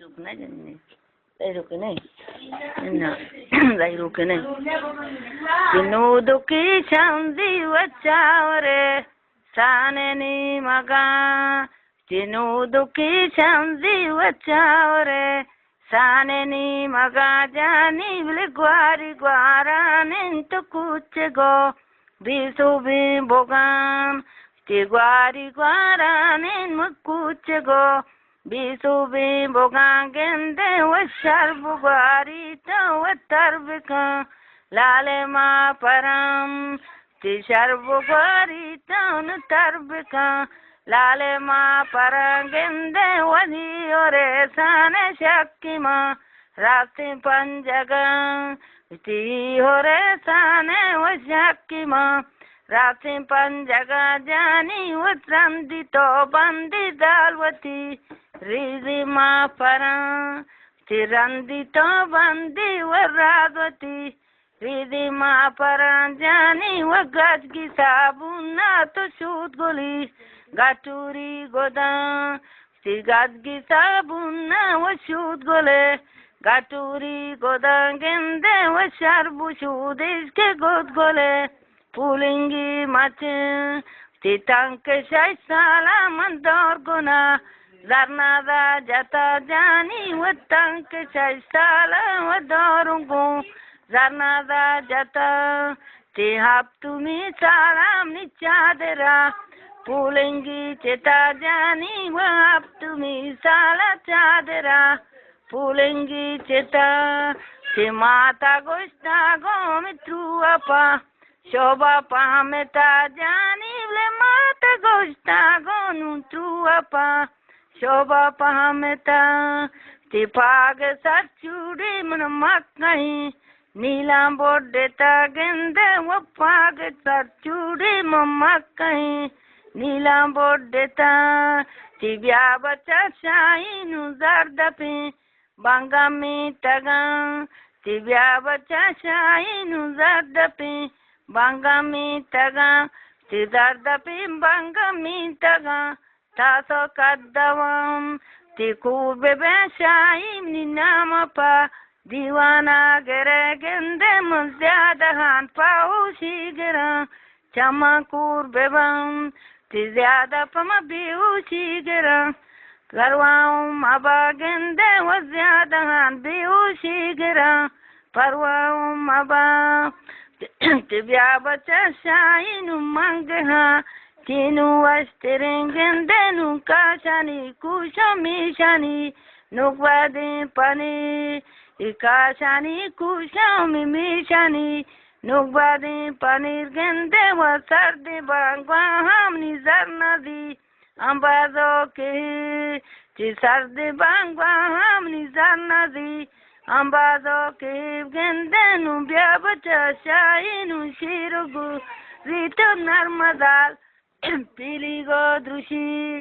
रुकना जन्ने दai रुके नहीं ना dai रुके नहीं तिनु दुखी शांति वचावरे साने नी मगा तिनु दुखी शांति वचावरे साने नी मगा जानी बिले ग्वारी ग्वारा निंतु कुछ गो बिसु भी बोगाम ती ग्वारी ग्वारा निंतु कुछ गो बिसु भी बोगांगेंदे वशर बुगारी तो वतरबिका लाले मा परम ती शर बुगारी तो नतरबिका लाले मा परंगेंदे वधी ओरे साने शक्ति मा रात्रि पंजगा ती ओरे साने वशक्ति मा रात्रि पंजगा जानी वत्रंदी तो बंदी दालवती रिजी मा परं तिरंदी तो बंदी वरादवती रिजी मा परं जानी वगज की साबुना तो शूट गोली गाटूरी गोदा तिगज की साबुना व शूट गोले गाटूरी गोदा गेंदे व शरबु शूदिश के गोद गोले पुलिंगी मचे तितंक शैसाला मंदोर गुना ज़रनादा जता जानी व तंक शैसाला व दोरुंगु ज़रनादा जता तिहाप तुम्ही सालाम निचादरा पुलिंगी चेता जानी व आप तुम्ही साला चादरा पुलिंगी चेता ति माता गोष्टा गो मित्रु अपा शोभा पामेता जानी ले माता गोष्टा गो नुत्रु अपा शोभा पामेता ति पाग सचुड़ी मन मक्कही नीलाम बोडेता गेंदे वो पाग सचुड़ी मन मक्कही नीलाम बोडेता ति ब्या बच्चा शाही नु जर्दपी बांगा में तगा ति ब्या बच्चा शाही नु जर्दपी बांगा में तगा ति जर्दपी बांगा में तगा तासो कद्दवम ति कुबे बेशाही निनाम पा दीवाना गरे गेंदे मुज्यादहान पाऊशी गिरा चमकूर बेबम ति ज्यादा पम बेऊशी गिरा करवाऊं मबा गेंदे व ज्यादहान बेऊशी गिरा परवाऊं मबा ति ब्या बच्चा शाही नु मंगहा तीनु वस्तिरेंगेंदे नु काशानी कुशमिशानी नुक्वादे पनी इकाशानी कुशमी मिशानी नुक्वादे पनीर गेंदे व सर्दे बांगवा हमनी जरनदी अंबाजो के ची सर्दे बांगवा हमनी जरनदी अंबाजो के गेंदे नु ब्या बच्चा शाही नु शिरुगु रीतो नर्मदाल पीली गो दृशी